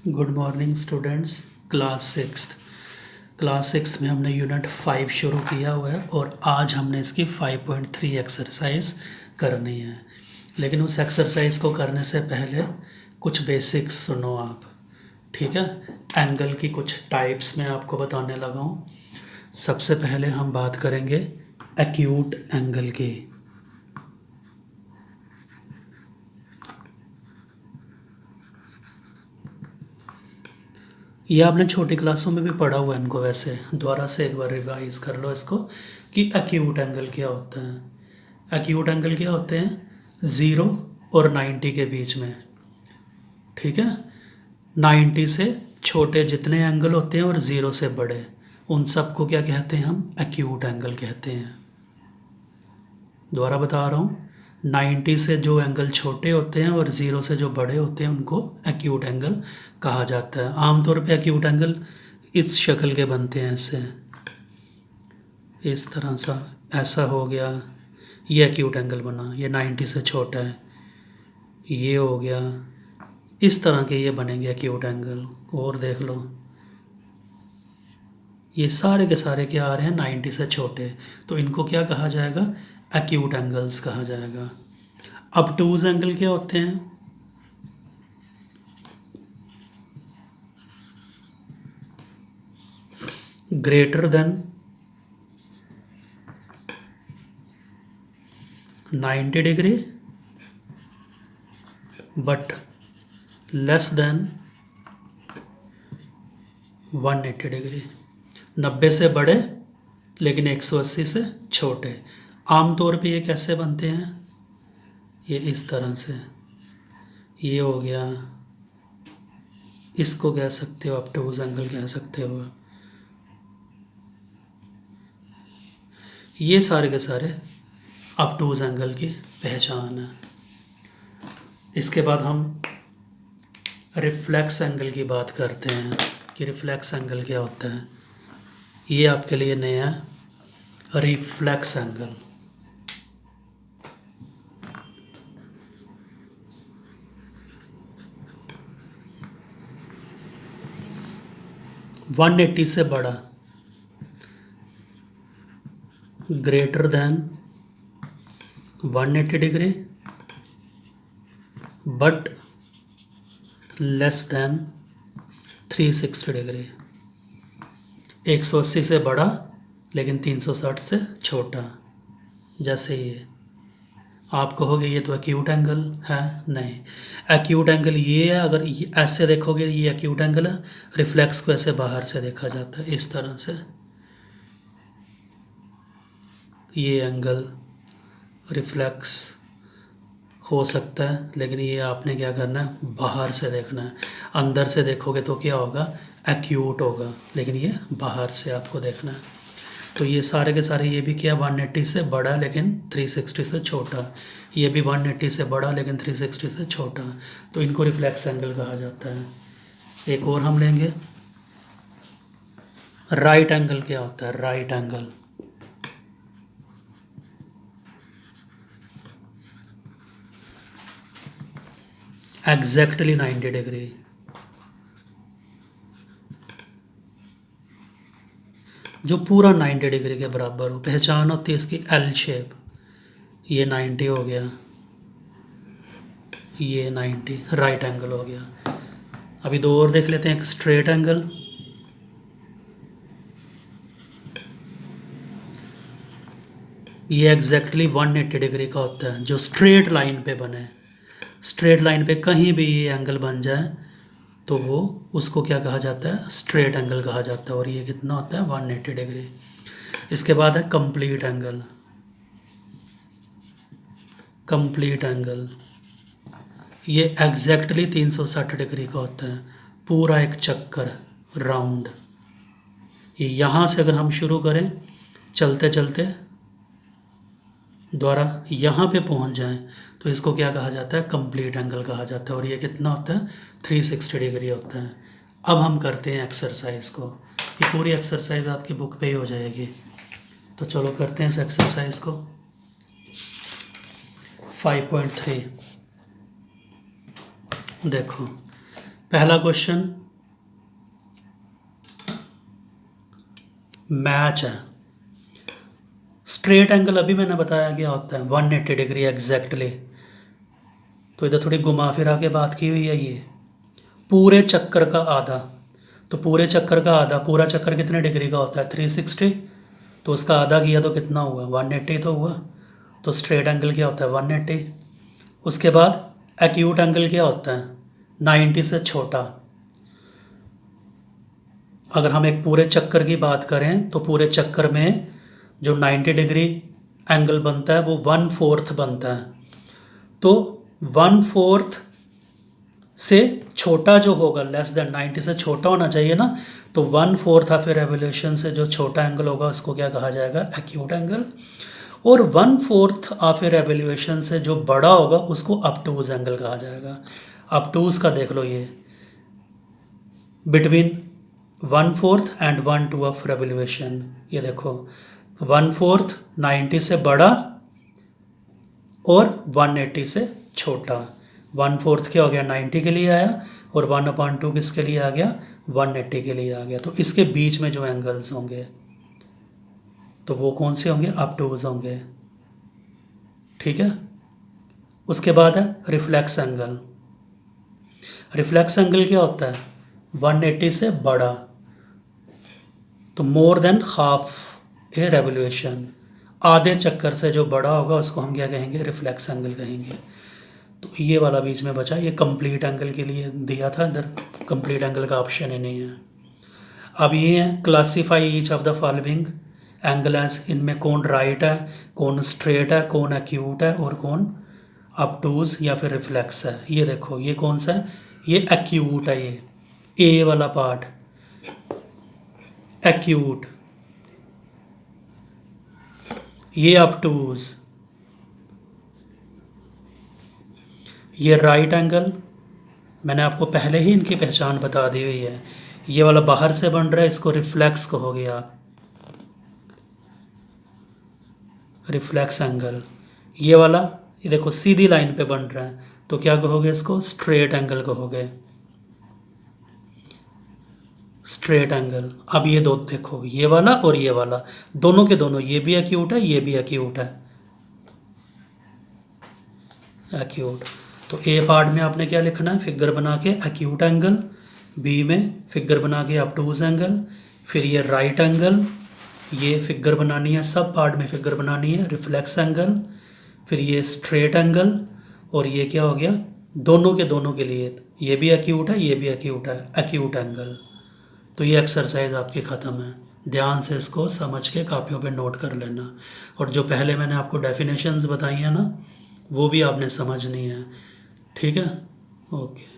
Good morning students. Class sixth में हमने unit 5 शुरू किया हुआ है और आज हमने इसकी 5.3 एक्सरसाइज करनी है। लेकिन उस एक्सरसाइज को करने से पहले कुछ बेसिक्स सुनो आप, ठीक है। एंगल की कुछ टाइप्स मैं आपको बताने लगा हूँ। सबसे पहले हम बात करेंगे एक्यूट एंगल की। ये आपने छोटी क्लासों में भी पढ़ा हुआ है इनको, वैसे दोबारा से एक बार रिवाइज कर लो इसको कि एक्यूट एंगल क्या होता है। एक्यूट एंगल क्या होते हैं? 0 और 90 के बीच में, ठीक है। 90 से छोटे जितने एंगल होते हैं और 0 से बड़े, उन सबको क्या कहते हैं? हम एक्यूट एंगल कहते हैं। दोबारा बता रहा हूँ, 90 से जो एंगल छोटे होते हैं और 0 से जो बड़े होते हैं उनको एक्यूट एंगल कहा जाता है। आमतौर पे एक्यूट एंगल इस शक्ल के बनते हैं, ऐसे, इस तरह सा, ऐसा हो गया, ये एक्यूट एंगल बना, ये 90 से छोटा है, ये हो गया, इस तरह के ये बनेंगे एक्यूट एंगल। और देख लो, ये सारे के सारे क्या आ रहे हैं? 90 से छोटे, तो इनको क्या कहा जाएगा? एक्यूट एंगल्स कहा जाएगा। ऑब्टूज एंगल क्या होते हैं? Greater than 90 degree but less than 180 degree. 90 से बड़े लेकिन 180 से छोटे। आमतौर पे ये कैसे बनते हैं? ये इस तरह से, ये हो गया, इसको कह सकते हो ऑब्टूज एंगल कह सकते हो। ये सारे के सारे ऑब्टूज एंगल की पहचान है। इसके बाद हम रिफ्लेक्स एंगल की बात करते हैं कि रिफ्लेक्स एंगल क्या होता है। ये आपके लिए नया है, रिफ्लेक्स एंगल। वन 180 से बड़ा, greater than 180 degree but less than 360 degree. 180 से बड़ा लेकिन 360 से छोटा। जैसे ये आप कहोगे ये तो एक्यूट एंगल है, नहीं। एक्यूट एंगल ये है, अगर ये ऐसे देखोगे ये एक्यूट एंगल है। रिफ्लेक्स को ऐसे बाहर से देखा जाता है, इस तरह से। ये एंगल रिफ्लेक्स हो सकता है, लेकिन ये आपने क्या करना है? बाहर से देखना है। अंदर से देखोगे तो क्या होगा? एक्यूट होगा, लेकिन ये बाहर से आपको देखना है। तो ये सारे के सारे, ये भी क्या, 180 से बड़ा लेकिन 360 से छोटा। ये भी 180 से बड़ा लेकिन 360 से छोटा। तो इनको रिफ्लेक्स एंगल कहा जाता है। एक और हम लेंगे, राइट एंगल क्या होता है? Right angle exactly 90 degree. जो पूरा 90 डिग्री के बराबर हो। पहचान होती है इसकी एल शेप। ये 90 हो गया, ये 90 राइट एंगल हो गया। अभी दो और देख लेते हैं। एक स्ट्रेट एंगल, ये एग्जैक्टली 180 डिग्री का होता है, जो स्ट्रेट लाइन पे बने। स्ट्रेट लाइन पे कहीं भी ये एंगल बन जाए तो वो, उसको क्या कहा जाता है? स्ट्रेट एंगल कहा जाता है। और ये कितना होता है? 180 डिग्री। इसके बाद है कंप्लीट एंगल। कंप्लीट एंगल ये एग्जैक्टली 360 डिग्री का होता है, पूरा एक चक्कर, राउंड। ये यहाँ से अगर हम शुरू करें चलते चलते द्वारा यहाँ पे पहुँच जाएं तो इसको क्या कहा जाता है? कंप्लीट एंगल कहा जाता है। और ये कितना होता है? 360 डिग्री होता है। अब हम करते हैं एक्सरसाइज को। ये पूरी एक्सरसाइज आपकी बुक पे ही हो जाएगी। तो चलो करते हैं इस एक्सरसाइज को। 5.3 देखो, पहला क्वेश्चन मैच है। स्ट्रेट एंगल अभी मैंने बताया क्या होता है, 180 डिग्री एग्जैक्टली। तो इधर थोड़ी घुमा फिरा के बात की हुई है। ये पूरे चक्कर का आधा, तो पूरे चक्कर का आधा, पूरा चक्कर कितने डिग्री का होता है 360, तो उसका आधा किया तो कितना हुआ 180 तो हुआ। तो स्ट्रेट एंगल क्या होता है 180। उसके बाद एक्यूट एंगल क्या होता है 90 से छोटा। अगर हम एक पूरे चक्कर की बात करें तो पूरे चक्कर में जो 90 डिग्री एंगल बनता है वो 1/4 बनता है। तो 1/4 से छोटा जो होगा, लेस देन 90 से छोटा होना चाहिए ना, तो 1/4 ऑफ ए रेवोल्यूशन से जो छोटा एंगल होगा उसको क्या कहा जाएगा एक्यूट एंगल। और 1/4 ऑफ ए रेवोल्यूशन से जो बड़ा होगा उसको ऑब्टूज एंगल कहा जाएगा। ऑब्टूज का देख लो, ये बिटवीन 1/4 एंड 1/2 ऑफ रेवोल्यूशन। ये देखो 1/4 90 से बड़ा और 180 से छोटा। 1/4 क्या हो गया 90 के लिए आया, और 1/2 किसके लिए आ गया 180 के लिए आ गया। तो इसके बीच में जो एंगल्स होंगे तो वो कौन से होंगे ऑब्टूज होंगे। ठीक है। उसके बाद है रिफ्लेक्स एंगल। रिफ्लेक्स एंगल क्या होता है 180 से बड़ा, तो मोर देन हाफ ए रेवोल्यूशन, आधे चक्कर से जो बड़ा होगा उसको हम क्या कहेंगे रिफ्लेक्स एंगल कहेंगे। तो ये वाला बीच में बचा, ये कंप्लीट एंगल के लिए दिया था, इधर कंप्लीट एंगल का ऑप्शन ही नहीं है। अब ये है classify each of the following angle as, इनमें कौन राइट है, कौन स्ट्रेट है, कौन एक्यूट है और कौन ऑब्टूज या फिर रिफ्लेक्स है। ये देखो ये कौन सा है, ये एक्यूट है, ये ए वाला पार्ट एक्यूट, ये ऑब्टूज, ये राइट एंगल मैंने आपको पहले ही इनकी पहचान बता दी हुई है। ये वाला बाहर से बन रहा है, इसको रिफ्लेक्स कहोगे आप, रिफ्लेक्स एंगल। ये वाला ये देखो सीधी लाइन पे बन रहा है, तो क्या कहोगे इसको स्ट्रेट एंगल कहोगे, स्ट्रेट एंगल। अब ये दो देखो, ये वाला और ये वाला, दोनों के दोनों, ये भी एक्यूट है ये भी एक्यूट है, एक्यूट। तो ए पार्ट में आपने क्या लिखना है फिगर बना के एक्यूट एंगल, बी में फिगर बना के ऑब्टूज एंगल, फिर ये राइट एंगल, ये फिगर बनानी है, सब पार्ट में फिगर बनानी है रिफ्लेक्स एंगल, फिर ये स्ट्रेट एंगल, और ये क्या हो गया दोनों के लिए, ये भी एक्यूट है ये भी एक्यूट है, एक्यूट एंगल। तो ये एक्सरसाइज आपकी ख़त्म है। ध्यान से इसको समझ के कापियों पे नोट कर लेना, और जो पहले मैंने आपको डेफिनेशंस बताई हैं ना वो भी आपने समझनी है। ठीक है, ओके।